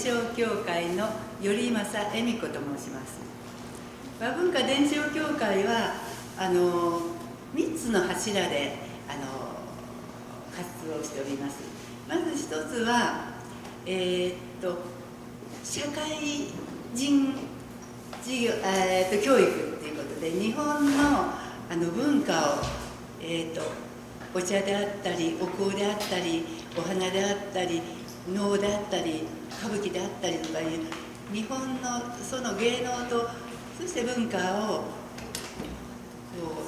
承協会の頼政恵美子と申します。和文化伝承協会は3つの柱で活動しております。まず一つは、社会人事業、教育ということで、日本の文化を、お茶であったりお香であったりお花であったり能であったり歌舞伎であったりとかいう日本のその芸能とそして文化を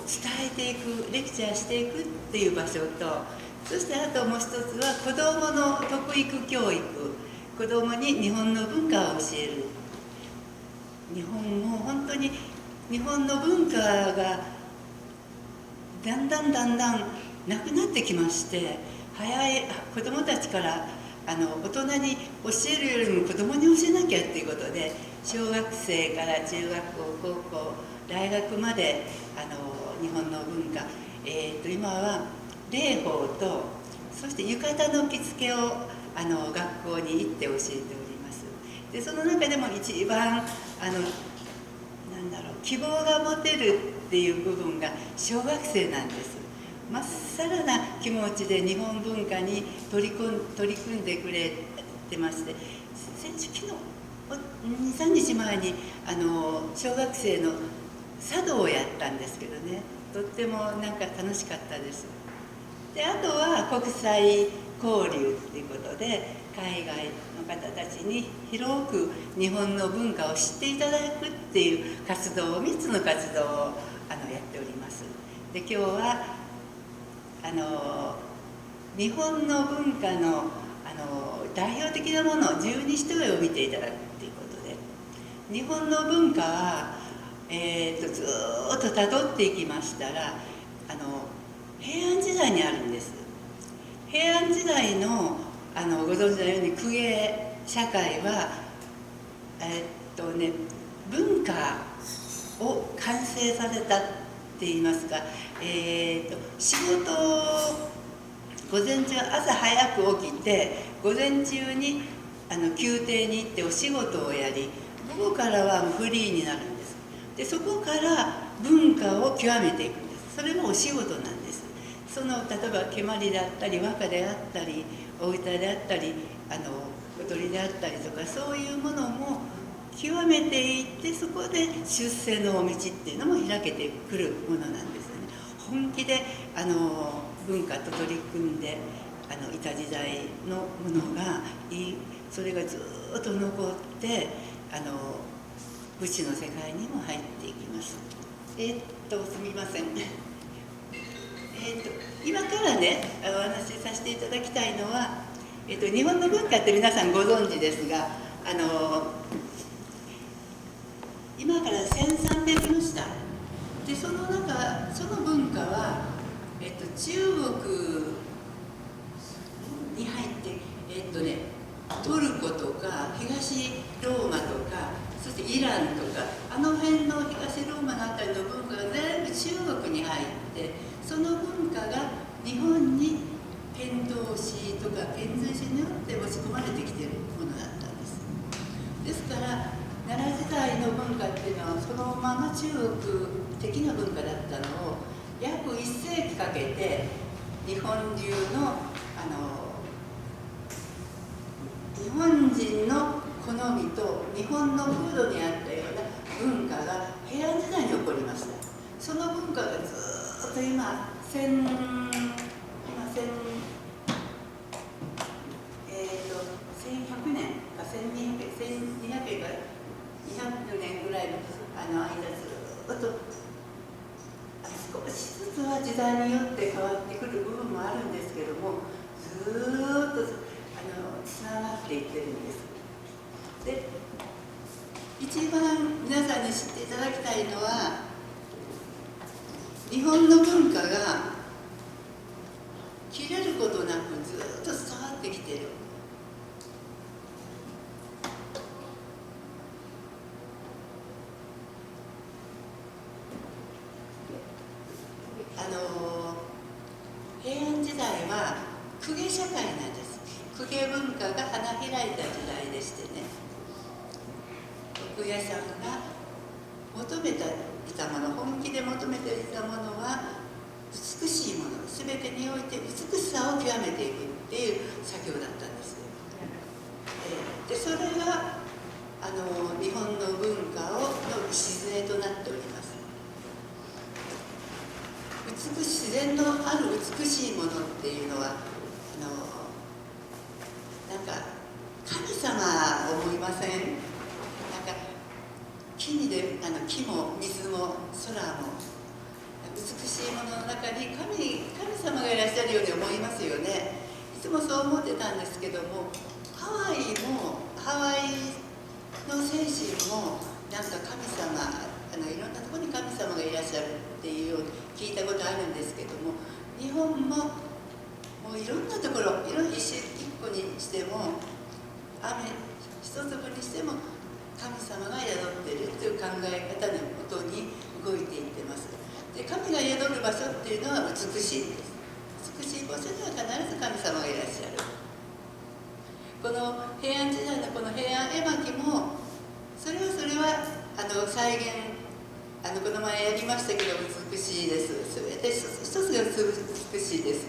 伝えていく、レクチャーしていくっていう場所と、そしてあともう一つは子どもの徳育教育、子どもに日本の文化を教える。もう本当に日本の文化がだんだんなくなってきまして、子どもたちから大人に教えるよりも子どもに教えなきゃっていうことで、小学生から中学校、高校、大学まで日本の文化、今は礼法とそして浴衣の着付けを学校に行って教えております。でその中でも一番希望が持てるっていう部分が小学生なんです。まっさらな気持ちで日本文化に取り組んでくれてまして、昨日23日前に小学生の茶道をやったんですけどね、とってもなんか楽しかったです。であとは国際交流っていうことで、海外の方たちに広く日本の文化を知っていただくっていう活動を3つの活動をやっております。で今日は日本の文化の代表的なもの十二単を見ていただくということで、日本の文化は、ずっとたどっていきましたら平安時代にあるんです。平安時代のご存知のように公家社会は文化を完成させたって言いますか、仕事を午前中朝早く起きて午前中に宮廷に行ってお仕事をやり、午後からはフリーになるんです。でそこから文化を極めていくんです。それもお仕事なんです。例えば蹴鞠であったり和歌であったりお歌であったり踊りであったりとか、そういうものも極めていって、そこで出世の道っていうのも開けてくるものなんですよね。本気で文化と取り組んでいた時代のものがそれがずっと残って武士の世界にも入っていきます。すみません。今からねお話しさせていただきたいのは、日本の文化って皆さんご存知ですが、今から1300年したでその文化は、中国に入ってトルコとか東ローマとか、そしてイランとか辺の東ローマのあたりの文化が全部中国に入って、その文化が日本に遣唐使とか遣隋使によって押し込まれてきているものだったんです。ですから奈良時代の文化っていうのはそのまま中国的な文化だったのを約1世紀かけて日本中の日本人の好みと日本の風土にあったような文化が平安時代に起こりました。その文化がずっと今1100年か1200年か200年ぐらいの間ずっと少しずつは時代によって変わってくる部分もあるんですけども、ずっとつながっていってるんです。で一番皆さんに知っていただきたいのは、日本の文化が切れることなくずっと伝わってきている。平安時代は公家社会なんです。公家文化が花開いた時代でししてね、徳屋さんが求めていたもの、本気で求めていたものは美しいもの、全てにおいて美しさを極めていくっていう作業だったんです。でそれが日本の文化の礎となっております。自然のある美しいものっていうのはなんか神様を思いません？なんか木も水も空も美しいものの中に神様がいらっしゃるように思いますよね。いつもそう思ってたんですけども、ハワイの精神もなんか神様いろんなところに神様がいらっしゃるっていうように聞いたことあるんですけども、日本もいろんなところ、石一個にしても雨一粒にしても神様が宿っているという考え方のもとに動いていってます。で、神が宿る場所っていうのは美しいんです。美しい場所には必ず神様がいらっしゃる。この平安時代のこの平安絵巻もそれは再現この前やりましたけど美しいです。それで一つが美しいです。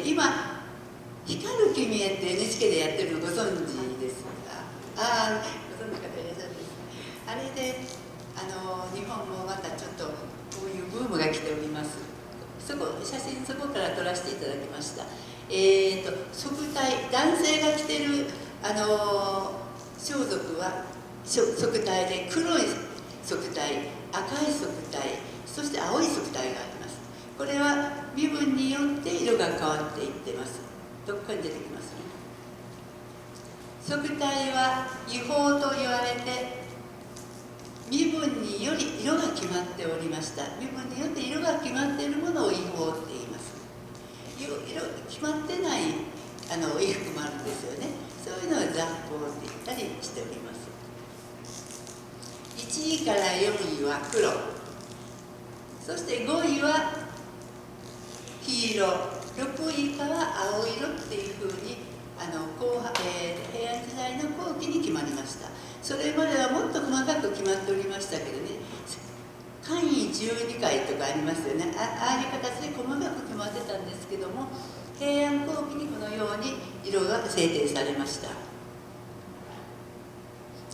今「光る君へ」って NHK でやってるのご存知ですか？ご存知の方いらっしゃるんですね。あれで日本もまたちょっとこういうブームが来ております。写真そこから撮らせていただきました。束帯、男性が着てる装束は束帯で、黒い束帯、赤い束帯、そして青い束帯があります。これは身分によって色が変わっていってます。どこかに出てきますね。束帯は違法と言われて身分により色が決まっておりました。身分によって色が決まっているものを違法って言います。色決まってない衣服もあるんですよね。そういうのは雑法って言ったりしております。1位から4位は黒、そして5位は黄色、6位以下は青色っていうふうに平安時代の後期に決まりました。それまではもっと細かく決まっておりましたけどね、簡位12回とかありますよね。ああいう形で細かく決まってたんですけども、平安後期にこのように色が制定されました。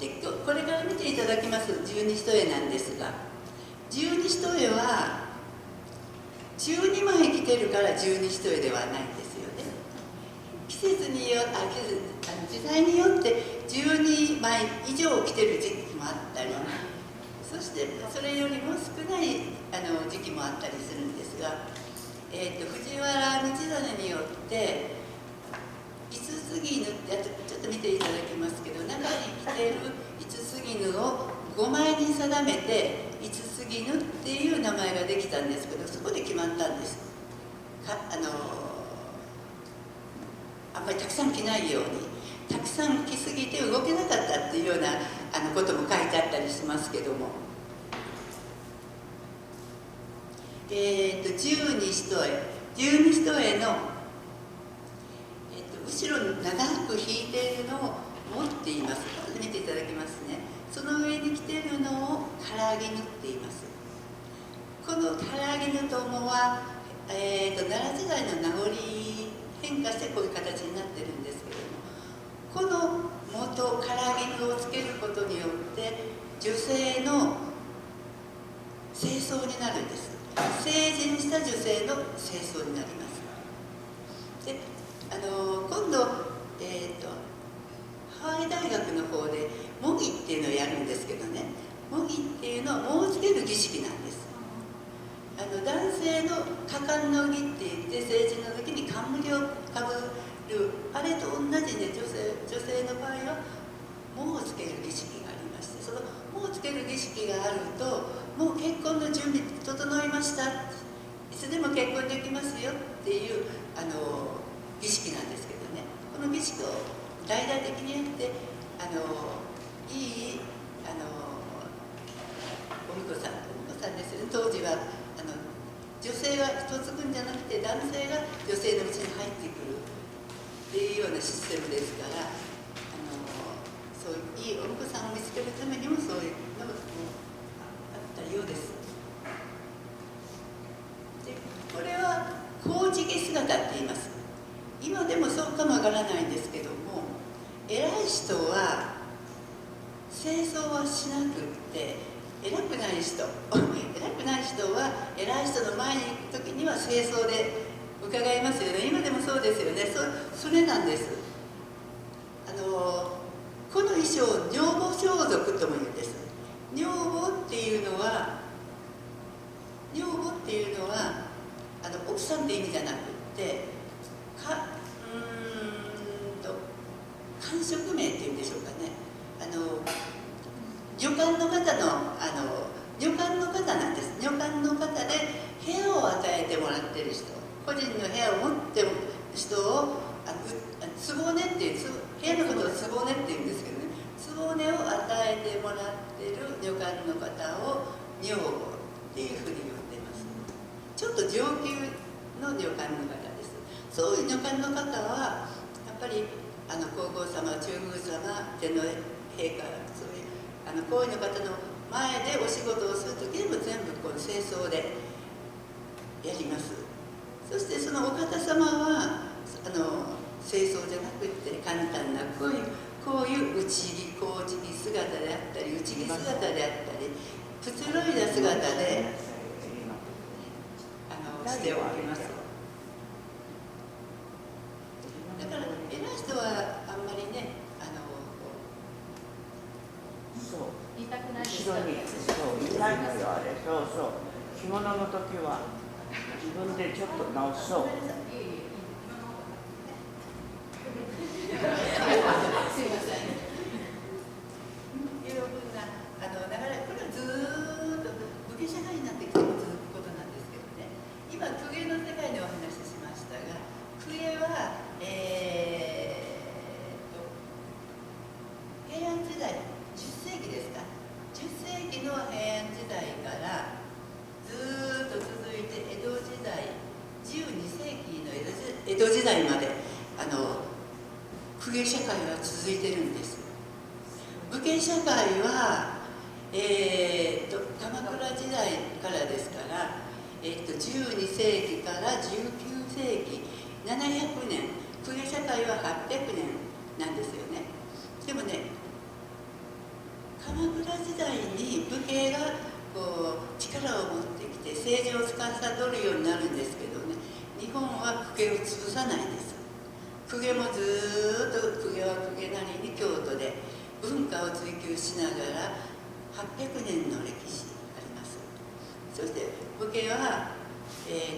でこれから見ていただきます十二単なんですが、十二単は12枚着てるから十二単ではないんですよね。時代によって12枚以上着てる時期もあったり、そしてそれよりも少ない時期もあったりするんですが、藤原道真によって五つ絹ってちょっと見ていただきますけど、中に着ている五つ絹を5枚に定めて五つ絹っていう名前ができたんですけど、そこで決まったんです。あんまりたくさん着ないように、たくさん着すぎて動けなかったっていうようなことも書いてあったりしますけども、十二単の、後ろに長く引いているのを持っています。見ていただきますね。その上に着ているのを唐絹って言います。この唐絹ともは、奈良時代の名残変化してこういう形になってるんですけれども、この元唐絹をつけることによって女性の正装になるんです。成人した女性の正装になります。で今度、ハワイ大学の方で模擬っていうのをやるんですけどね、模擬っていうのは藻をつける儀式なんです。男性の加冠の儀って言って、成人の時に冠をかぶるあれと同じで、女性の場合は藻をつける儀式がありまして、その藻をつける儀式があると、もう結婚の準備整いました、いつでも結婚できますよっていう儀式なんですけどね、この儀式を大々的にやって、いいお婿さんですよね。当時は女性が嫁ぐんじゃなく男性が女性のうちに入ってくるっていうようなシステムですから、そういういいお婿さんを見つけるためにもそういうのがあったようです。でこれは公示儀姿って言います。今でもそうかもわからないんですけども、偉い人は清掃はしなくって、偉くない人は偉い人の前に行く時には清掃で伺いますよね。今でもそうですよね。それなんです。この衣装を女房装束とも言うんです。女房っていうのは奥さんって意味じゃなくって官職名っていうんでしょうかね。女官の方なんです。女官の方で部屋を与えてもらってる人、個人の部屋を持ってる人をつぼねっていう、部屋のことをつぼねっていうんですけどね、つぼねを与えてもらってる女官の方を女房っていうふうに呼んでます。ちょっと上級の女官の方です。そういう女官の方はやっぱり皇后様、中宮様、天皇陛下、そういう皇位の方の前でお仕事をする時でも全部この清掃でやります。そしてそのお方様は清掃じゃなくって簡単なこういう内着、公式姿であったり、内着姿であったり、くつろいだ姿でしております。だから偉い人はあんまりね言いたくないです後ろに言いたいのよあれ。着物の時は自分でちょっと直そう。すいません。いうふうなだからこれはずーっと武家社会になってきても続くことなんですけどね。今公家の世界でお話ししましたが、公家は平安時代10世紀ですか。10世紀の平安時代からずっと続いて江戸時代、12世紀の江戸時代まで公家社会は続いてるんです。武家社会は、鎌倉時代からですから、12世紀から19世紀700年、公家社会は800年なんですよね。でもね、鎌倉時代に武家が力を持ってきて政治を司るようになるんですけどね、日本は公家を潰さないんです。公家もずっと公家は公家なりに京都で文化を追求しながら800年の歴史あります。そして武家は、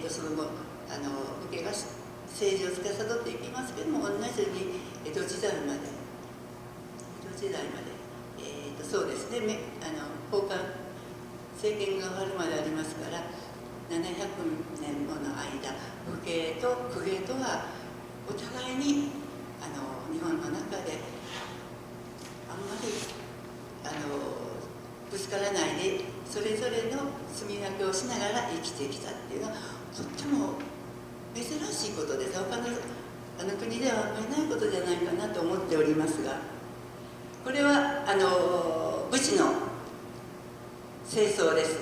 その後武家が政治を司っていきますけども、同じように江戸時代までそうですね、宝冠政権が終わるまでありますから700年もの間、武家と公家とはお互いに日本の中であんまりぶつからないでそれぞれの住み分けをしながら生きてきたっていうのはとっても珍しいことです。他の国ではあんまりないことじゃないかなと思っておりますが、これは武士の清掃です。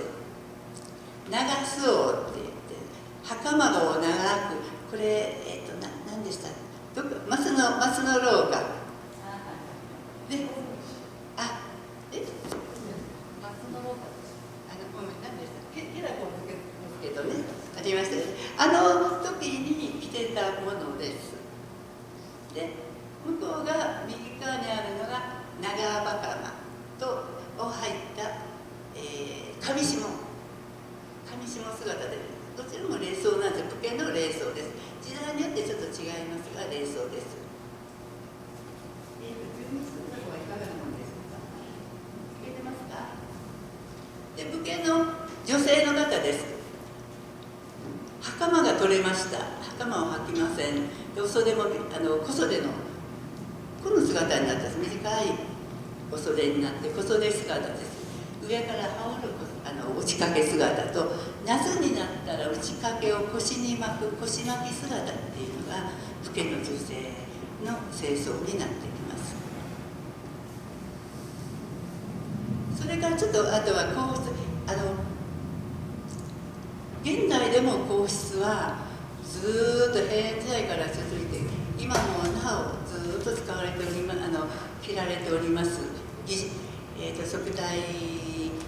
長須王って言って袴を長く、これ何でしたどこ松の廊下で、松の廊下何でしたっけ、イラコのけどね、ありましたね。時に着てたものです。で向こうが右側にあるのが長袴を入った上下姿で、どちらも礼装なんです。武家の礼装です。時代によってちょっと違いますが礼装です。で武家の女性の方です。袴が取れました。袴を履きません。でお袖も小袖のこの姿になったんです。短いお袖になって小袖姿です。上から羽織る打ち掛け姿と、夏になったら打ち掛けを腰に巻く腰巻き姿っていうのが武家の女性の正装になってきます。それからちょっとあとは皇室、現代でも皇室はずっと平安時代から続いて、今もなおずっと使われております、着られております束帯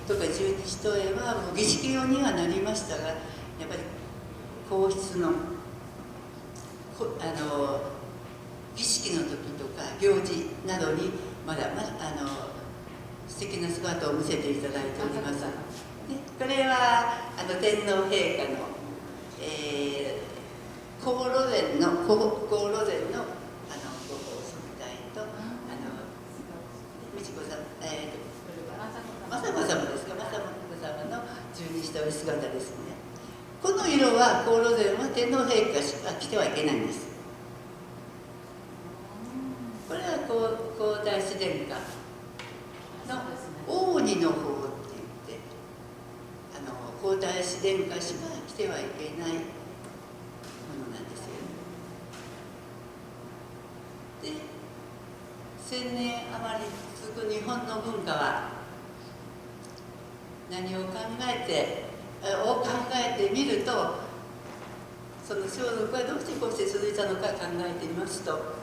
とか十二単はもう儀式用にはなりましたが、やっぱり皇室の儀式の時とか行事などにまだ素敵な姿を見せていただいております。これは天皇陛下の皇路前のご奉束帯と美智子さん、雅子さまですか、雅子さまの十二単姿ですね。この色は皇路前は天皇陛下しか着てはいけないんです。これは皇太子殿下の王二の方って言って、皇太子殿下しか着てはいけないものなんですよね。で、1000年余り続く日本の文化は何を考えてみると、その装束はどうしてこうして続いたのか考えてみますと、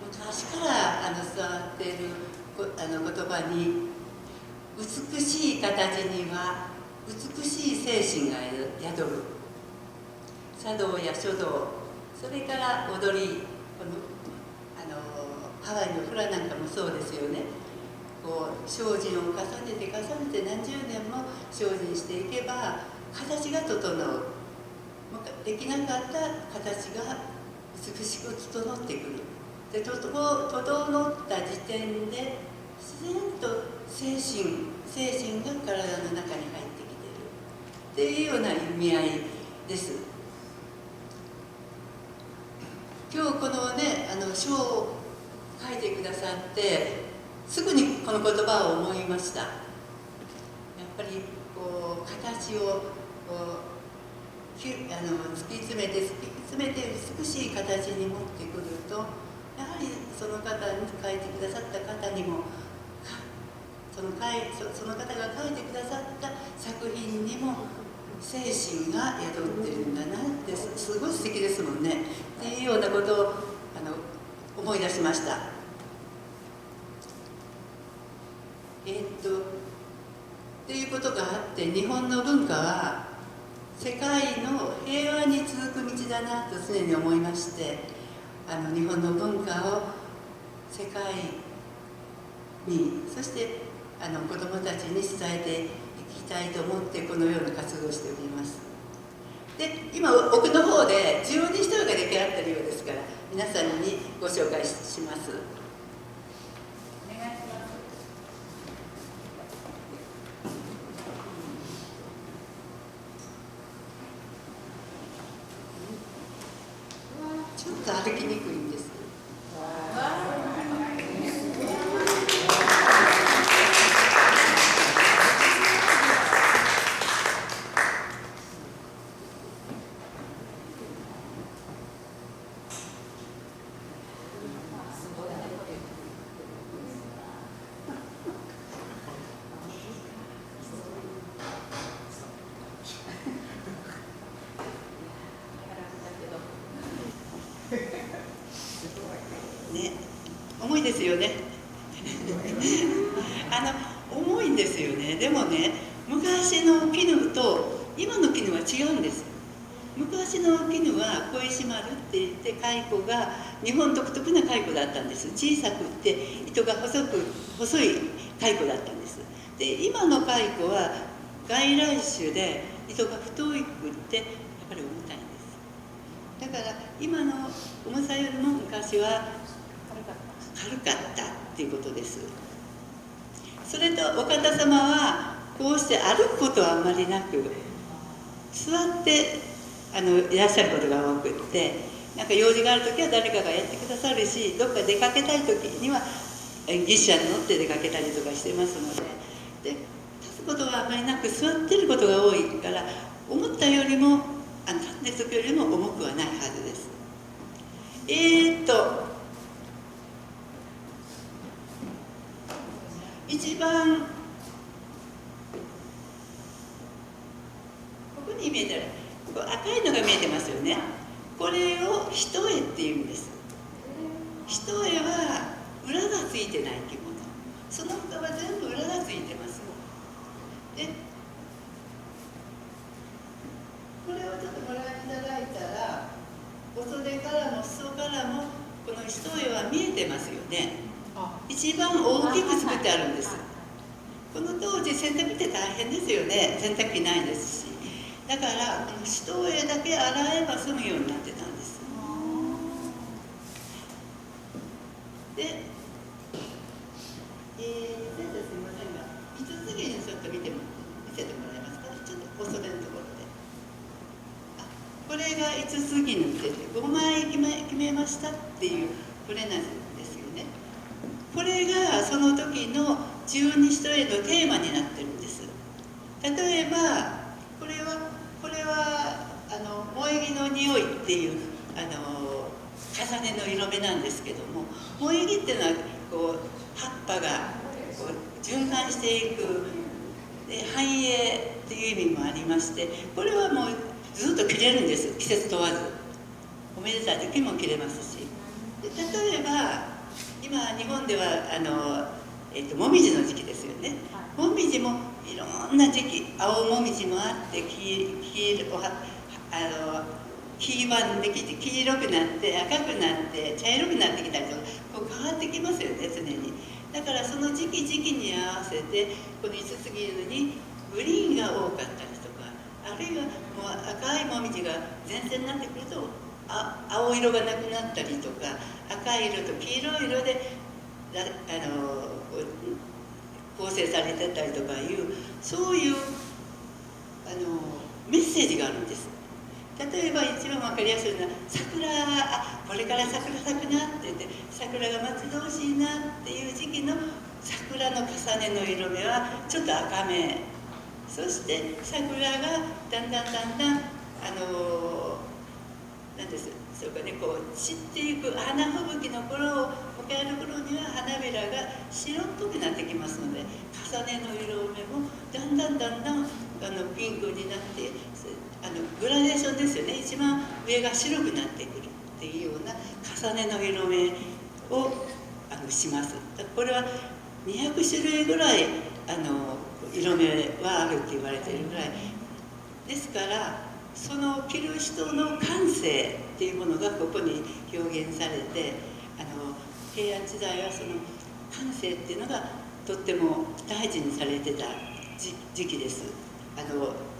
昔から伝わっている言葉に、美しい形には美しい精神が宿る。茶道や書道、それから踊り、ハワイのフラなんかもそうですよね。精進を重ねて何十年も精進していけば形が整う。できなかった形が美しく整ってくる。で、整った時点で自然と精神が体の中に入ってきているっていうような意味合いです。今日このね、書を書いてくださってすぐにこの言葉を思いました。やっぱり形を突き詰めて美しい形に持ってくると、やはりその方に書いてくださった方にも、その方が書いてくださった作品にも精神が宿ってるんだなって、すごい素敵ですもんねっていうようなことを思い出しました。っていうことがあって、日本の文化は世界の平和に続く道だなと常に思いまして、日本の文化を世界に、そして子どもたちに伝えていきたいと思ってこのような活動をしております。で、今奥の方で十二単が出来上がっているようですから、皆さんにご紹介します。お願いします。ちょっと歩きにくいんです。ね、重いですよね重いんですよね。でもね、昔の絹と今の絹は違うんです。昔の絹は小石丸って言って蚕が日本独特な蚕だったんです。小さくって糸が細い蚕だったんです。で、今の蚕は外来種で糸が太くってやっぱり重たいんです。だから今の重さよりも昔は軽かったっていうことです。それとお方様はこうして歩くことはあまりなく、座っていらっしゃることが多くって、なんか用事がある時は誰かがやってくださるし、どっか出かけたい時には牛車に乗って出かけたりとかしてますので、立つことがあまりなく座ってることが多いから思ったよりも立ってる時よりも重くはないはずです。一番ここに見えてるここ赤いのが見えてますよね。これを一重っていうんです。一重は裏がついてない着物、その他は全部裏がついてます。でこれをちょっとご覧いただいたら、お袖からも裾からもこの一重は見えてますよね。一番大きく作ってあるんです。この当時洗濯機って大変ですよね。洗濯機ないですし、だからこの一重だけ洗えば済むようになってたんです。で、先生すみませんが、5つ次にちょっと見せてもらえますか。ちょっとお袖のところで。これが5つぎ塗ってて5枚決めましたっていうこれなんですよね。これがその時の十二一重のテーマになってるんです。例えばこれは萌木の匂いっていう重ねの色目なんですけども、萌木っていうのはこう葉っぱがこう循環していくで繁栄っていう意味もありまして、これはもうずっと着れるんです。季節問わずおめでたい時も着れますし、で例えば今日本ではもみじの時期ですよね。もみじもいろんな時期、青もみじもあって黄ばんできて黄色くなって赤くなって茶色くなってきたりとかこう変わってきますよね、常に。だからその時期に合わせてこの五つぎるにグリーンが多かったりとか、あるいはもう赤いもみじが前線になってくると青色がなくなったりとか、赤い色と黄色い色で構成されてたりとかいうそういうメッセージがあるんです。例えば一番分かりやすいのは桜、これから桜咲くなって言って桜が待ち遠しいなっていう時期の桜の重ねの色目はちょっと赤め、そして桜がだんだんなんですそうかね、こう散っていく花吹雪の頃を迎える頃には花びらが白っぽくなってきますので、重ねの色目もだんだんピンクになってグラデーションですよね。一番上が白くなってくるっていうような重ねの色目をします。これは200種類ぐらい色目はあるって言われているぐらいですから、その着る人の感性っていうものがここに表現されて、平安時代はその感性っていうのがとっても大事にされてた時期です。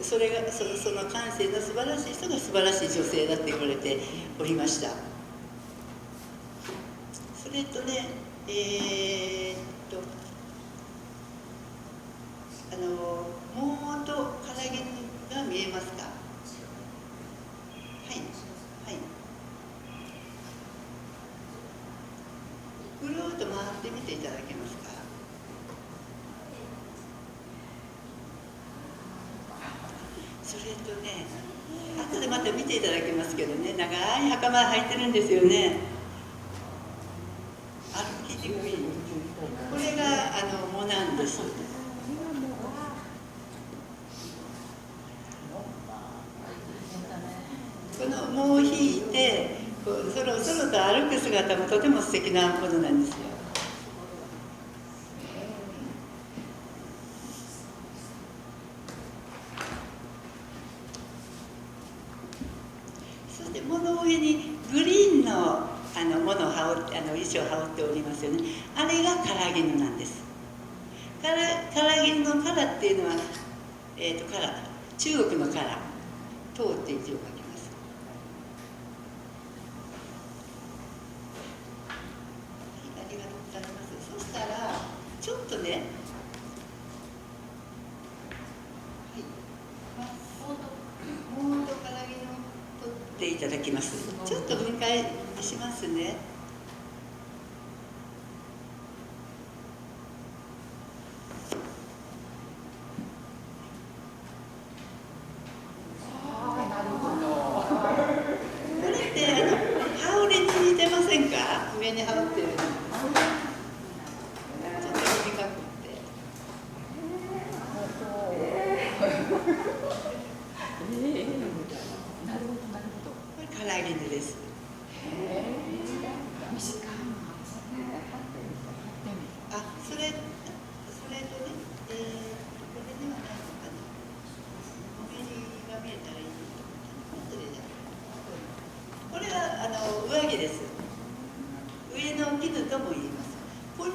その感性の素晴らしい人が素晴らしい女性だって言われておりました。それとね、モードからぎが見えますか。はいはい。ぐるっと回ってみていただけますか。それとね、後でまた見ていただきますけどね、長い袴履いてるんですよね。歩きにくい。これが藻なんです。この藻を引いてこうそろそろと歩く姿もとても素敵なものなんですよ。そして藻の上にグリーンのものを羽織って衣装を羽織っておりますよね。あれが唐絹なんです。唐絹の唐っていうのは中国の唐、唐っていう字を書きます。ありがとうございます。そしたらちょっとね、はい、もうと唐絹を取っていただきます。ちょっと分解しますね。ぎ縫です。あ、それとね、これではないのかな。おめりが見えたらいいのかな。これは上着です。上の絹とも言います。この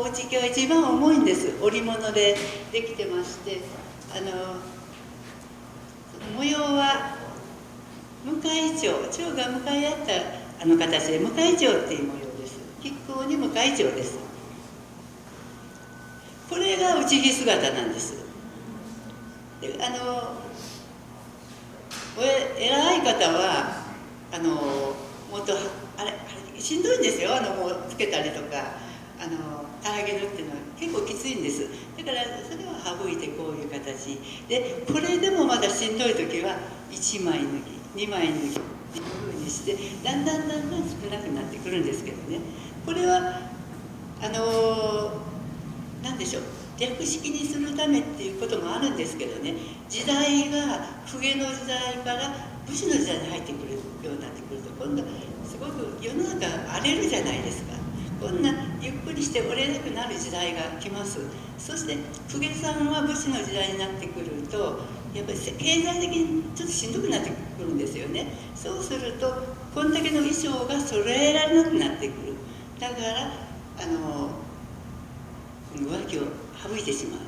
お家は一番重いんです。織物でできてまして、その模様は向かい蝶が向かい合った形で向かい蝶っていう模様です。亀甲に向かい蝶です。これが内着姿なんです。で偉い方はもっとあれしんどいんですよ。もうつけたりとかあげるっていうのは結構きついんです。だからそれは省いてこういう形で、これでもまだしんどい時は1枚脱ぎ2枚脱ぎっていうふうにしてだんだん少なくなってくるんですけどね。これは何でしょう、略式にするためっていうこともあるんですけどね、時代が公家の時代から武士の時代に入ってくるようになってくると、今度すごく世の中荒れるじゃないですか。こんなゆっくりして折れなくなる時代が来ます。そして公家さんは武士の時代になってくるとやっぱり経済的にちょっとしんどくなってくるんですよね。そうするとこんだけの衣装が揃えられなくなってくる。だから浮気を省いてしまう。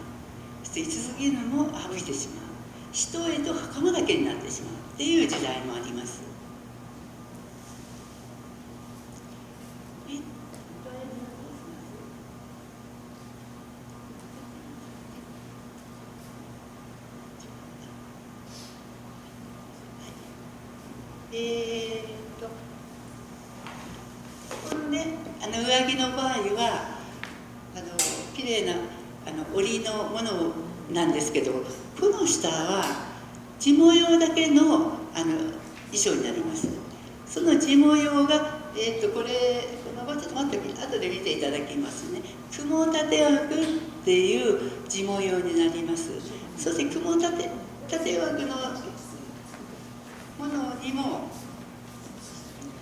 そして続けるのも省いてしまう。一重と袴だけになってしまうっていう時代もあります。このね、上着の場合は綺麗な織のものなんですけど、この下は地模様だけの衣装になります。その地模様がこのちょっと待って後で見ていただきますね。雲立枠っていう地模様になります。そして雲立枠のものにも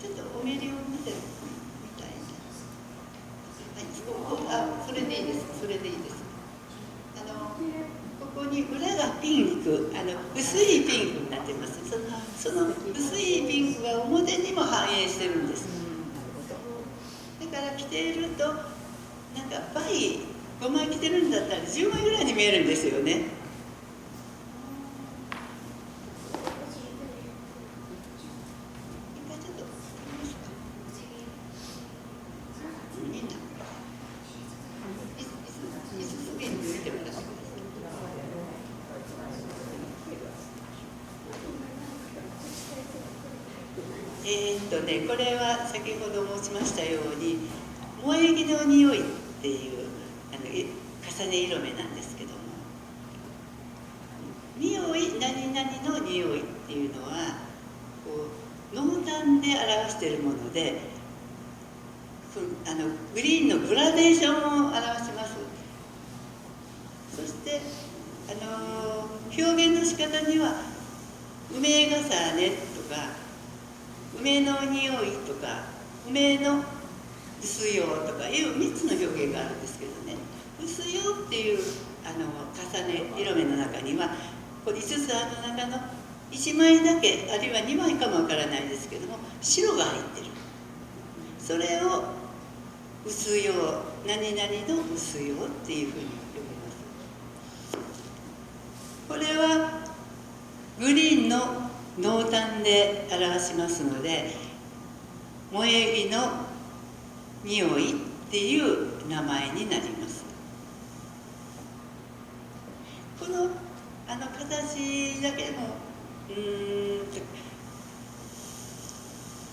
ちょっとおめりを見てみたいな。はい、それでいいです。それでいいです。ここに裏がピンク、薄いピンクになってます。その薄いピンクが表にも反映してるんです。だから着ているとなんか倍5枚着てるんだったら10枚ぐらいに見えるんですよね。これは先ほど申しましたように萌え木の匂いっていう重ね色目なんですけども、匂い何々の匂いっていうのはこう濃淡で表しているもので、グリーンのグラデーションを表します。そして表現の仕方には梅重ねとか梅の匂いとか梅の薄葉とかいう3つの表現があるんですけどね、薄葉っていう重ね色目の中にはこれ5つある中の1枚だけあるいは2枚かもわからないですけども白が入ってる。それを薄葉何々の薄葉っていうふうに呼びます。これはグリーンの濃淡で表しますので萌え木の匂いっていう名前になります。この形だけでも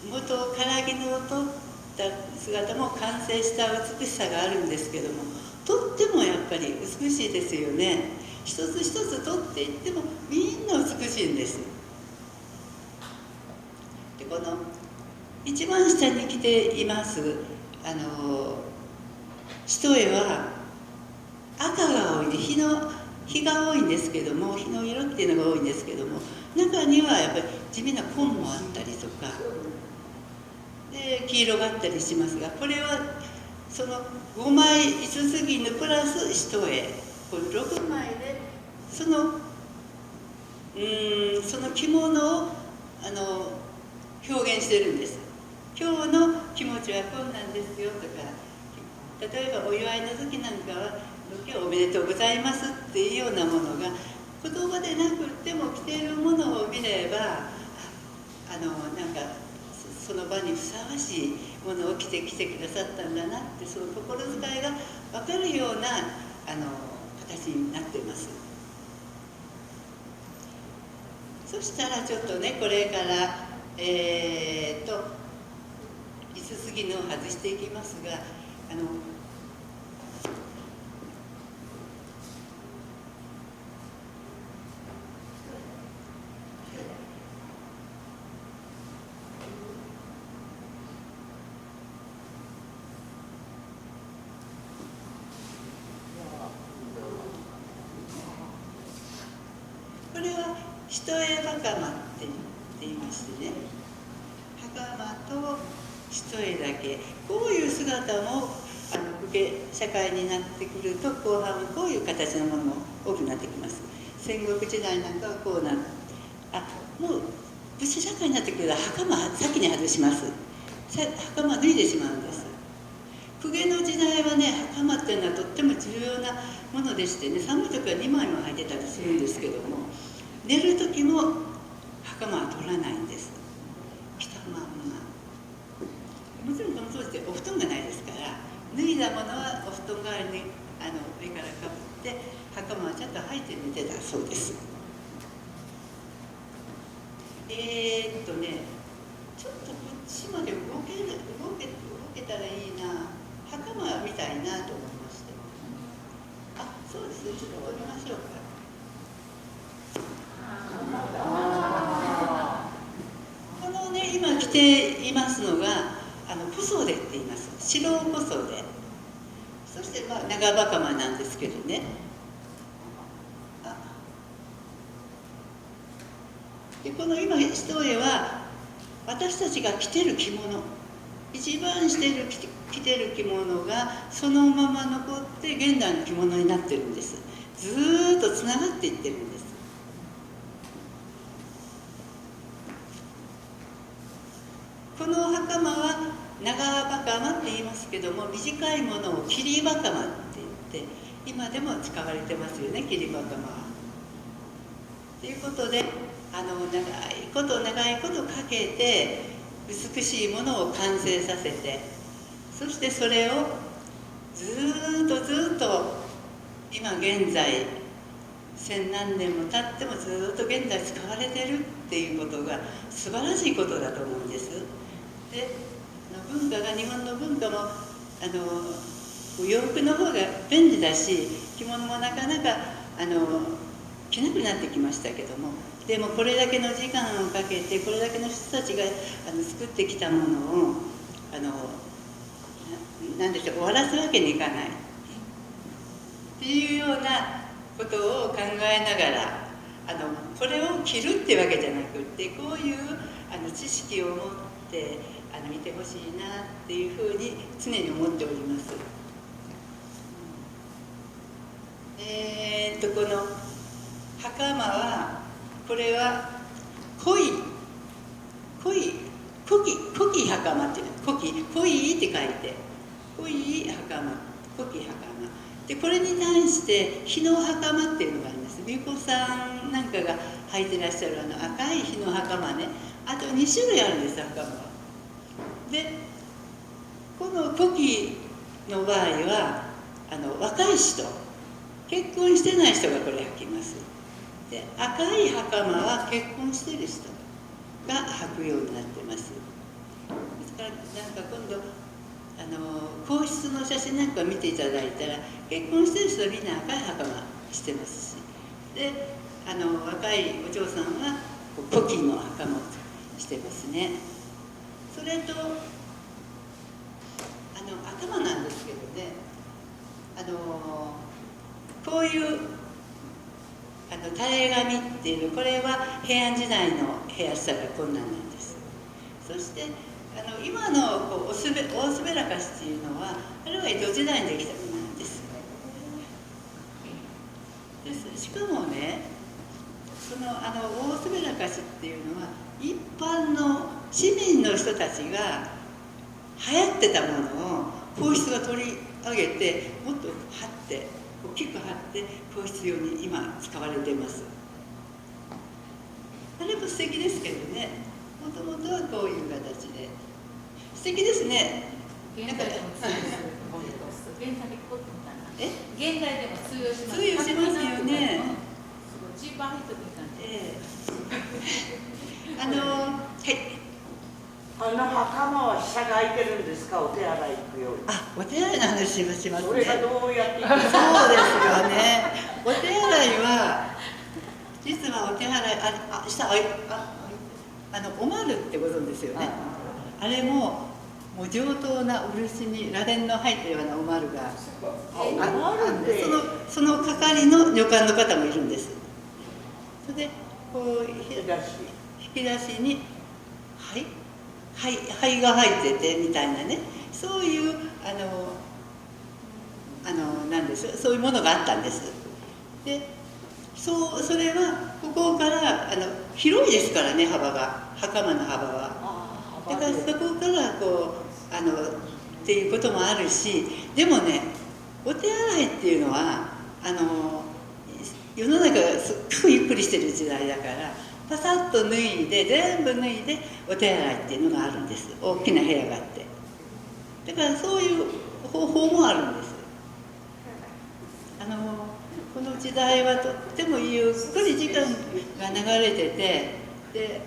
元からぎの取った姿も完成した美しさがあるんですけども、とってもやっぱり美しいですよね。一つ一つ取っていってもみんな美しいんです。でこの一番下に来ています一重は赤が多いで日日が多いんですけども、日の色っていうのが多いんですけども、中にはやっぱり地味な紺もあったりとかで黄色があったりしますが、これはその5枚5つぎのプラス一重、この6枚でその着物を表現してるんです。今日の気持ちはこんなんですよとか、例えばお祝いの時なんかは「今日おめでとうございます」っていうようなものが言葉でなくっても着ているものを見ればなんかその場にふさわしいものを着てきてくださったんだなって、その心遣いが分かるような形になっています。そしたらちょっとね、これから5つぎのを外していきますが、これは一重袴って言いましてね、袴と一重だけ、こういう姿も武家社会になってくると後半はこういう形のものも多くなってきます。戦国時代なんかはこうなって、もう武士社会になってくると袴先に外します。袴脱いでしまうんです。公家の時代はね、袴っていうのはとっても重要なものでしてね、寒い時は2枚も履いてたりするんですけども、寝る時も袴は取らないんです。着たまんま。もちろんこの当時ってお布団がないですから、脱いだものはお布団代わりに上からかぶって袴はちゃんと履いて寝てたそうです。ちょっとこっちまで動けたらいいな、袴みたいなと思いまして、そうですね、ちょっと降りましょうか。このね、今着ていますのが小袖って言います。白小袖。そして長袴なんですけどね。でこの今一重は私たちが着てる着物、一番着てる着物がそのまま残って現代の着物になってるんです。ずーっとつながっていってるんです。この袴は長袴って言いますけども、短いものを切り袴って言って今でも使われてますよね、切り袴は。ということで長いことかけて美しいものを完成させて、そしてそれをずっと今現在千何年も経ってもずっと現在使われてるっていうことが素晴らしいことだと思うんです。で日本の文化も洋服の方が便利だし、着物もなかなか着なくなってきましたけども、でもこれだけの時間をかけてこれだけの人たちが作ってきたものを何でしょう、終わらすわけにいかないっていうようなことを考えながらこれを着るってわけじゃなくって、こういう知識を持って見てほしいなっていうふうに常に思っております。この袴は、これは濃い袴っていうの、濃いって書いて濃い袴で、これに対して日の袴っていうのがあります。美子さんなんかが履いてらっしゃる赤い日の袴ね、あと2種類あるんです、袴は。でこの古希の場合は若い人、結婚してない人がこれ履きます。で赤い袴は結婚してる人が履くようになってます。ですからなんか今度皇室の写真なんか見ていただいたら、結婚してる人はみんな赤い袴してますし、で若いお嬢さんは古希の袴をしてますね。それと頭なんですけどね、こういう垂れ髪っていうの、これは平安時代のヘアスタイルがこんなんなんです。そして今のこう大すべらかしっていうのは、あれは江戸時代にできたものなんです。しかもね、その大すべらかしっていうのは、一般の市民の人たちが流行ってたものを皇室が取り上げて、もっと貼って大きく貼って皇室用に今使われています。あれも素敵ですけどね、もともとはこういう形で素敵ですね。現在でも通用する。現在でも通用します。通用しますよね。ジーパン入っとくみたいな。はい。袴は下が開いてるんですか、お手洗い行くように。お手洗いの話しますね。それがどうやって行くそうですよね。お手洗いは、実はお手洗い、おまるってご存知ですよね。あれも、もう上等な漆に螺鈿の入ったようなおまるがあって、その係の女官の方もいるんです。それでこう引き出しに灰が入っててみたいなね、そういうなんです、そういうものがあったんです。でそれはここから広いですからね、幅が、袴の幅は。だからそこからこうっていうこともあるし、でもね、お手洗いっていうのは世の中がすっごくゆっくりしてる時代だから、パサッと脱いで全部脱いでお手洗いっていうのがあるんです。大きな部屋があって、だからそういう方法もあるんです。この時代はとってもゆっくり時間が流れてて、で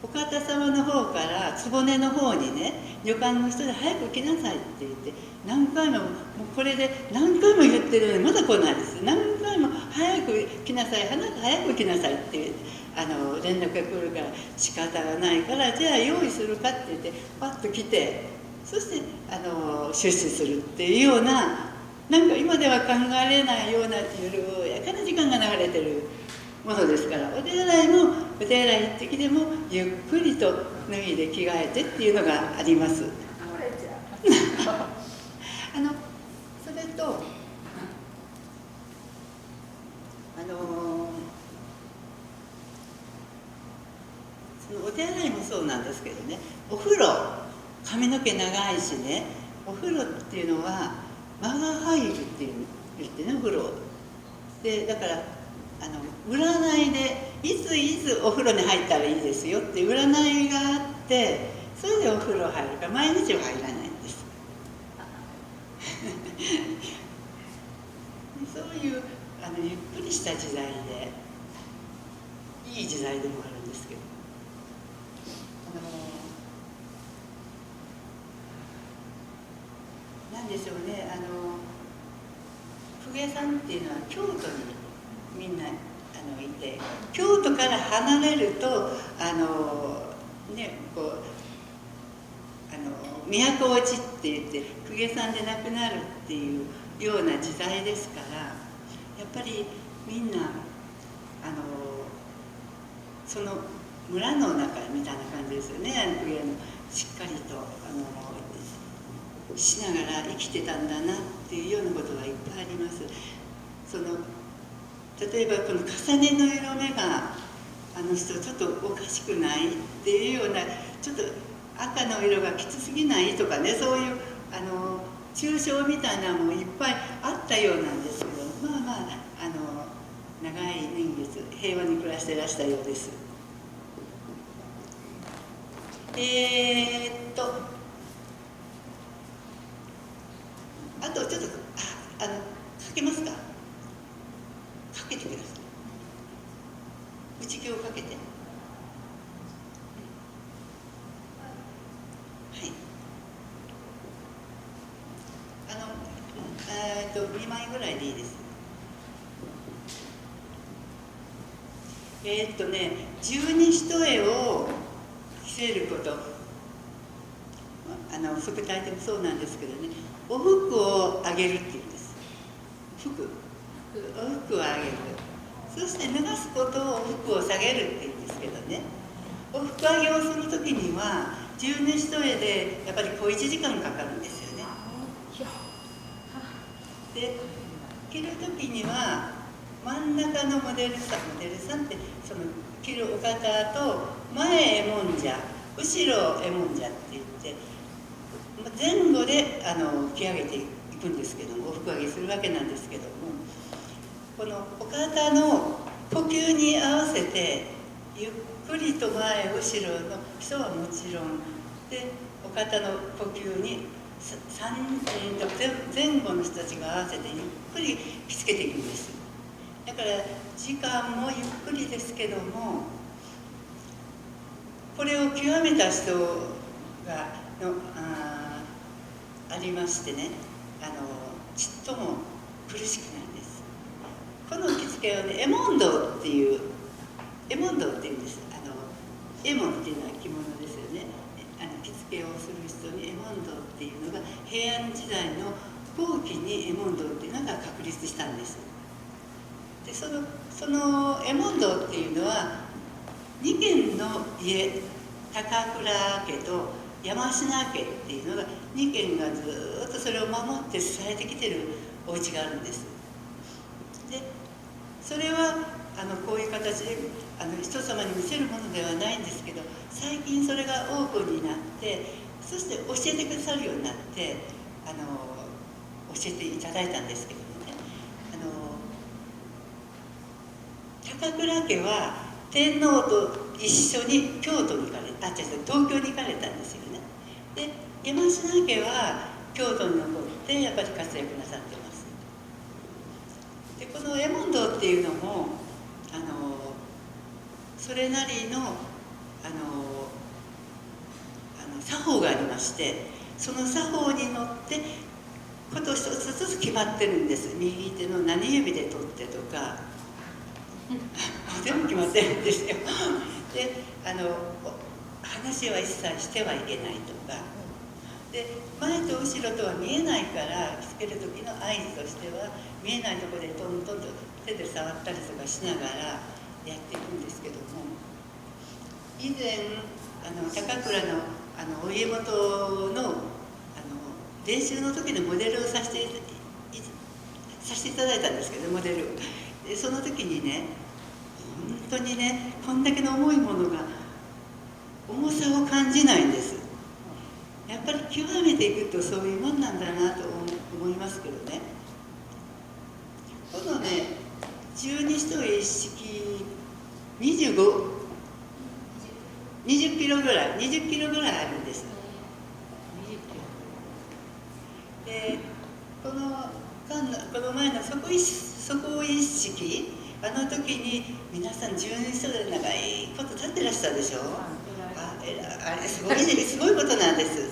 お方様の方から局の方にね、旅館の人で早く来なさいって言って、何回も、もうこれで何回も言ってるのにまだ来ないです。何回も早く来なさい、早く来なさいって連絡が来るから仕方がないから、じゃあ用意するかって言ってパッと来て、そして出資するっていうような、なんか今では考えれないような緩やかな時間が流れてるものですから、お手洗いもお手洗い行ってきてもゆっくりと脱いで着替えてっていうのがあります。それとそのお手洗いもそうなんですけどね、お風呂、髪の毛長いしね、お風呂っていうのは間が入るって言ってね、お風呂で、だから占いでいつお風呂に入ったらいいですよって占いがあって、それでお風呂入るから毎日は入らないんです。そういうゆっくりした時代でいい時代でもあるんですけど、なんでしょうね、公家さんっていうのは京都にみんないて、京都から離れるとね、こう都落ちって言って公家さんで亡くなるっていうような時代ですから、やっぱりみんなその村の中みたいな感じですよね。公家のしっかりとしながら生きてたんだなっていうようなことがいっぱいあります。例えばこの重ねの色目が人ちょっとおかしくないっていうような、ちょっと赤の色がきつすぎないとかね、そういう抽象みたいなのもいっぱいあったようなんですけど、まあまあ長い年月平和に暮らしていらしたようです。あとちょっとかけますか。かけてください。内気をかけて。はい。2枚ぐらいでいいです。十二単を着せること、側体でもそうなんですけどね、お服をあげるっていうんです。お服をあげる。そして脱がすことを服を下げるっていうんですけどね、お服上げをする時には十二一重でやっぱり小1時間かかるんですよね。で着る時には真ん中のモデルさんってその着るお方と前えもんじゃ後ろえもんじゃって言って前後で着上げていくんですけども、お服上げするわけなんですけども、このお方の呼吸に合わせてゆっくりと前後ろの人はもちろんで、お方の呼吸に前後の人たちが合わせてゆっくり着付けていくんです。だから時間もゆっくりですけども、これを極めた人がありましてね、ちっとも苦しくないんです。この着付けをね、エモンドっていうんです。エモンっていうのは着物ですよね。着付けをする人にエモンドっていうのが平安時代の後期にエモンドっていうのが確立したんです。でそのエモンドっていうのは2軒の家、高倉家と山科家っていうのが2軒がずっとそれを守って支えてきてるお家があるんです。でそれはこういう形で人様に見せるものではないんですけど、最近それがオープンになって、そして教えてくださるようになって教えていただいたんですけどもね、高倉家は天皇と一緒に京都に行かれた、東京に行かれたんですよね。で山科家は京都に残ってやっぱり活躍なさってます。でこのエモンドっていうのもそれなりの作法がありまして、その作法に乗ってこと一つずつ決まってるんです。右手の何指で取ってとか全部決まってるんですよ。で話は一切してはいけないとかで、前と後ろとは見えないから着付ける時の合図としては見えないところでトントンと手で触ったりとかしながらやっていくんですけども、以前高倉のお家元の練習の時のモデルをさせていただいたんですけど、モデルでその時にね、本当にね、こんだけの重いものが重さを感じないんです。やっぱり極めていくとそういうもんなんだなと思いますけどね。このね、十二一重一式20キロぐらいあるんです。でこの前の底一式時に皆さん十二一重で長いこと立ってらしたでしょ。あれすごいことなんです。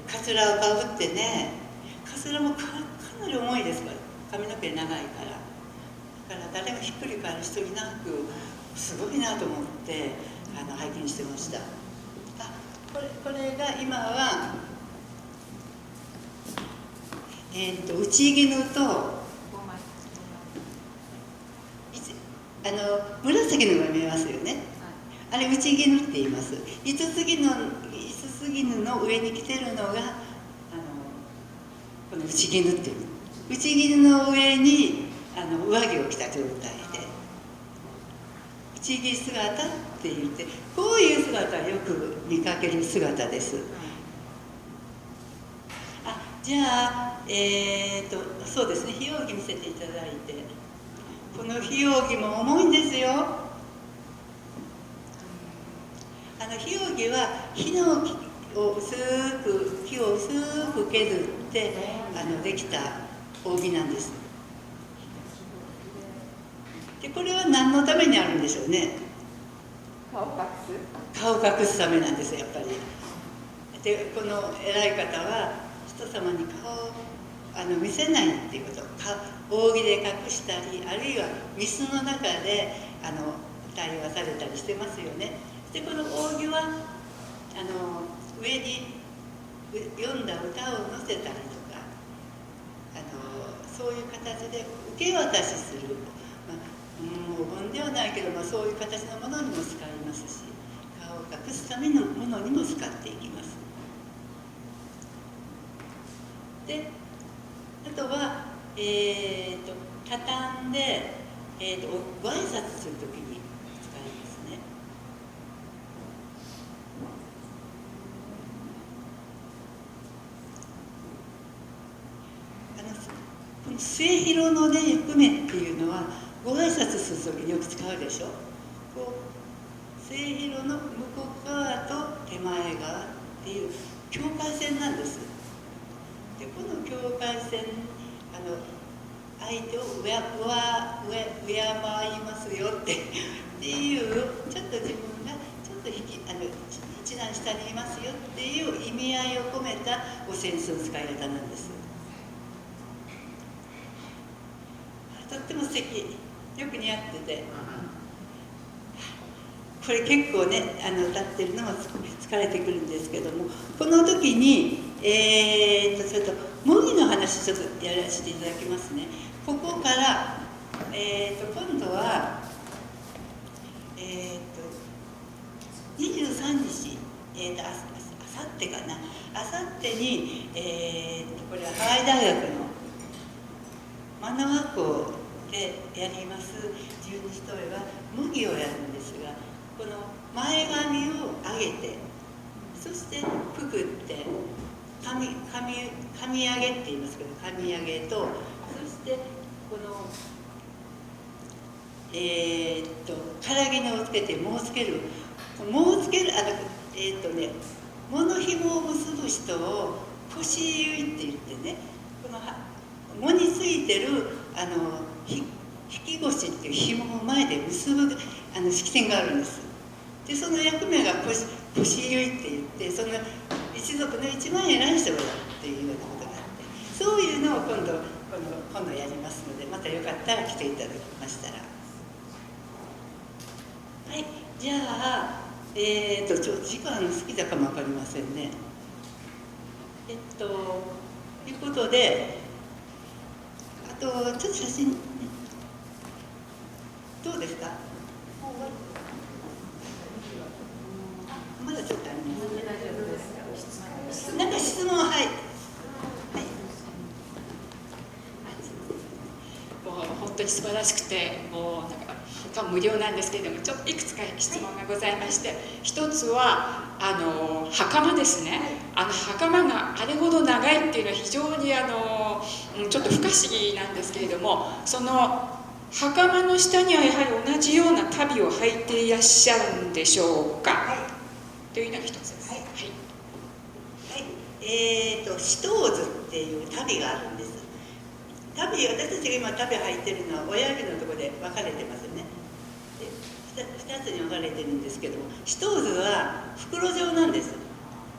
カツラをかぶってね、カツラもかなり重いですから、髪の毛長いから。だから誰もひっくり返る人いなく、すごいなと思って拝見してました。これが今は内絹と紫のが見えますよね。あれ内絹って言います。五つ絹の上に着てるのがこの内絹っていう。内絹の上に上着を着た状態で内着姿って言って、こういう姿はよく見かける姿です。じゃあそうですね、檜扇見せていただいて、この檜扇も重いんですよ。檜扇は木を薄く削ってできた扇なんです。でこれは何のためにあるんでしょうね。顔を隠すためなんです、やっぱり。でこの偉い方は人様に顔を見せないっていうこと、扇で隠したり、あるいは御簾の中で対話されたりしてますよね。でこの扇は上に読んだ歌を載せたりとかそういう形で受け渡しする、黄金ではないけど、そういう形のものにも使いますし、顔を隠すためのものにも使っていきます。で、あとは、畳んで、ご挨拶するときに使いますね。この末広のね、役目っていうのはご挨拶するときによく使うでしょ。こう末広の向こう側と手前側っていう境界線なんです。でこの境界線、相手を敬いますよっていう、ちょっと自分がちょっと一段下にいますよっていう意味合いを込めたお扇子の使い方なんです。とっても素敵、よく似合ってて、これ結構ね、歌ってるのも疲れてくるんですけども、この時にちょっと麦の話ちょっとやらせていただきますね。ここから、今度は、23日、あさってかな、あさってに、これはハワイ大学の真野学校でやります十二単は麦をやるんですが、この前髪を上げて、そしてくくって髪上げって言いますけど、髪上げと、そしてこのからぎのをつけて藻をつける、藻をつける藻の紐を結ぶ人を腰結いって言ってね、この藻についてる引き腰っていう紐を前で結ぶ式典があるんです。でその役目が腰結いって言って、その一族の一番偉い人がやるっていうようなことがあって、そういうのを今度やりますので、またよかったら来ていただきましたら。はい、じゃあ時間過ぎたかも分かりませんね。ということで、あとちょっと写真どうですか？まだちょっとありますね。なんか質問、はい。もう本当に素晴らしくて、もうなんか感無量なんですけれども、ちょっといくつか質問がございまして、一つは袴ですね。袴があれほど長いっていうのは非常にちょっと不可思議なんですけれども、その袴の下にはやはり同じような足袋を履いていらっしゃるんでしょうか、はい、というのが一つです。はい、シトーズっていう足袋があるんです。足袋、私たちが今足袋履いてるのは親指のところで分かれてますよね。で2つに分かれてるんですけども、シトーズは袋状なんです。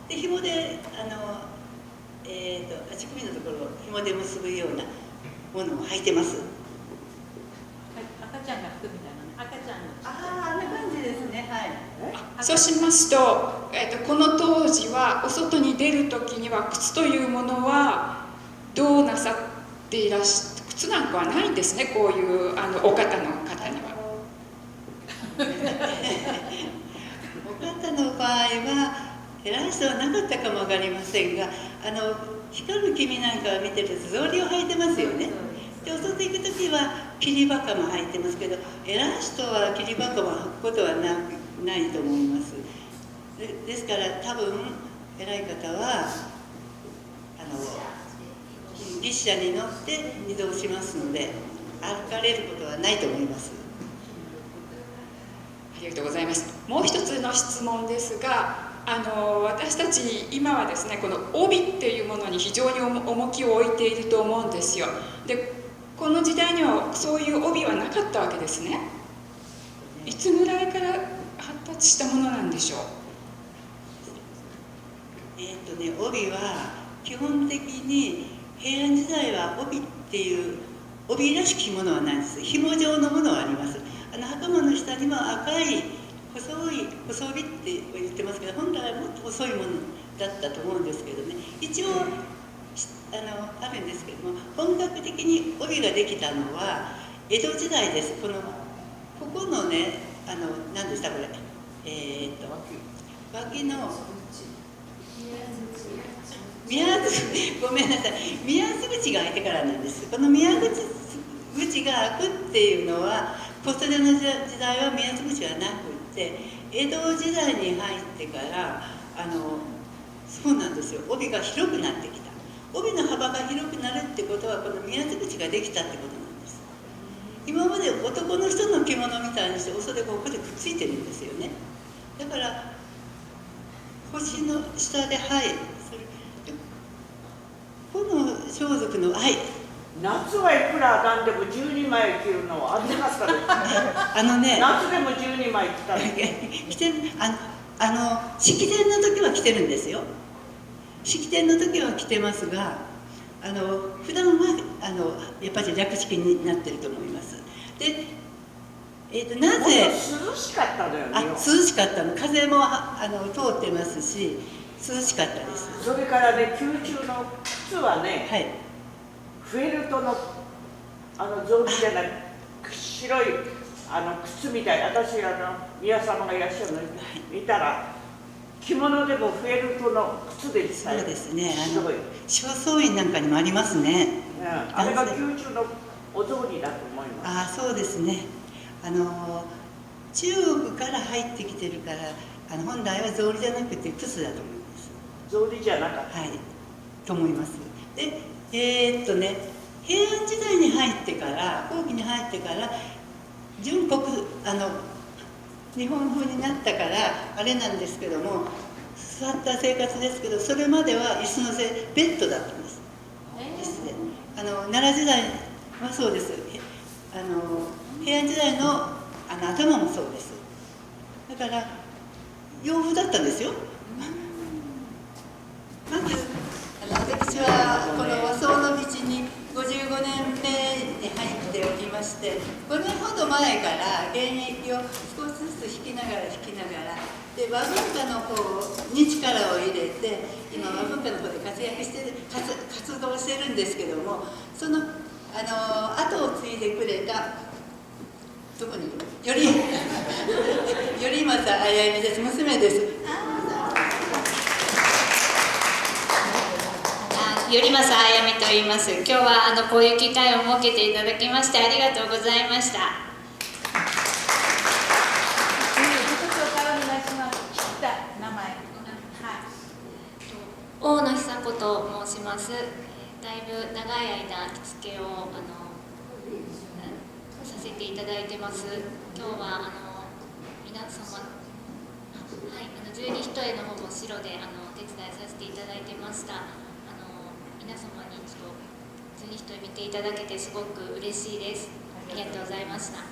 で紐で足首のところを紐で結ぶようなものを履いてます。赤ちゃんが服みたいな、赤ちゃんの。あんな感じですね。はい。そうしますと、この当時はお外に出る時には靴というものはどうなさっていらっしゃる？靴なんかはないんですね、こういうお方の方には。お方の場合は偉い人はなかったかも分かりませんが、光る君なんかを見てると草履を履いてますよね。でお外行く時は切り袴も履いてますけど、偉い人は切り袴を履くことはないと思います。ですから多分偉い方は牛車に乗って移動しますので、歩かれることはないと思います。ありがとうございます。もう一つの質問ですが、私たち今はですね、この帯っていうものに非常に重きを置いていると思うんですよ。でこの時代にはそういう帯はなかったわけですね。いつぐらいから発達したものなんでしょう？帯は基本的に平安時代は帯っていう帯らしきものはないんです。紐状のものはあります。袴の下にも赤い細帯って言ってますけど、本来はもっと細いものだったと思うんですけどね、一応あるんですけども、本格的に帯ができたのは江戸時代です。このここのね、何でしたこれ、脇のごめんなさい、宮津口が開いてからなんです。この宮津口が開くっていうのは、小袖の時代は宮津口はなくって、江戸時代に入ってからそうなんですよ、帯が広くなってきた。帯の幅が広くなるってことは、この宮津口ができたってことなんです。今まで男の人の着物みたいにしてお袖がここでくっついてるんですよね。だから腰の下で、はい、この装束の、はい、夏はいくらあかんでも12枚着るのは暑かったですね、夏でも12枚着たら着て式典の時は着てるんですよ。式典の時は着てますが、普段はやっぱり略式になってると思います。で、なぜ涼しかったのよね。涼しかったの、風も通ってますし涼しかったです。それからね、宮中の靴はね、はい、フェルトの雑巾じゃない、白い靴みたいな、私宮様がいらっしゃるのに見たら、着物でもフェルトの靴でしたよ。そうですね、正倉院なんかにもありますね。あれが宮中のお雑煮だと思います。そうですね。中国から入ってきてるから、本来は草履じゃなくて靴だと思います。草履じゃなかった。はい、と思います。で、平安時代に入ってから、後期に入ってから、純国日本風になったからあれなんですけども、座った生活ですけど、それまでは椅子のせベッドだったんです。椅子で奈良時代はそうです。平安時代の頭もそうです。だから洋風だったんですよ。まず私はこの和装の道に55年目に入っておりまして、5年ほど前から現役を少しずつ弾きながらで、和文化の方に力を入れて、今和文化の方で活動してるんですけども、その後を継いでくれたどこに頼政あやみです。娘です。頼政あやみと言います。今日はこういう機会を設けていただきましてありがとうございました。部長からお願いします。知った名前。はい。大野久子と申します。だいぶ長い間着付けをさせていただいてます。今日は皆様、十二単の方も白でお手伝いさせていただいてました。皆様にちょっと十二単見ていただけてすごく嬉しいです。ありがとうございました。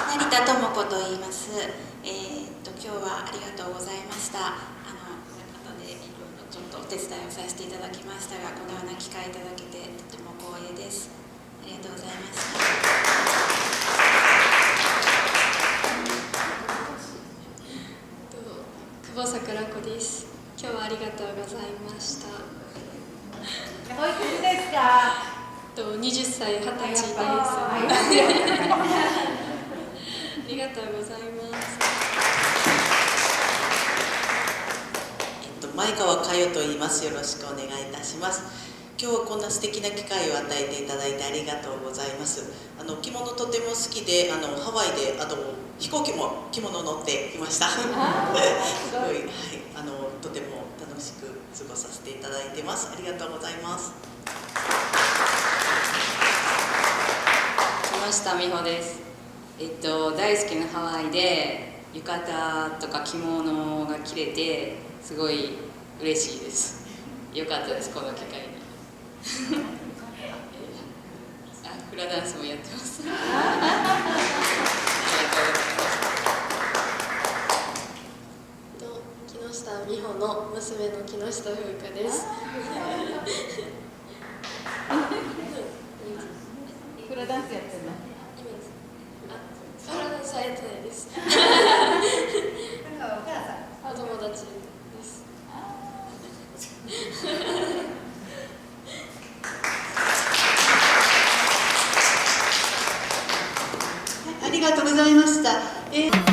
成田智子と言います。今日はありがとうございました。後でいろいろちょっとお手伝いをさせていただきましたが、このような機会いただけてとても光栄です。ありがとうございました。久保桜子です。今日はありがとうございました。おいくつですか？20歳、20歳です。ありがとうございます。前川佳代と言います。よろしくお願いいたします。今日はこんな素敵な機会を与えていただいてありがとうございます。着物とても好きで、ハワイで飛行機も着物乗ってきました。すごい、はい、とても楽しく過ごさせていただいてます。ありがとうございます。山下美穂です。大好きなハワイで浴衣とか着物が着れてすごい嬉しいです。よかったです、この機会に。フラダンスもやってます。ありがとう木下美穂の娘の木下風花です。フラダンスやってるの？フラダンスはやってないです。お友達です。がとうございました。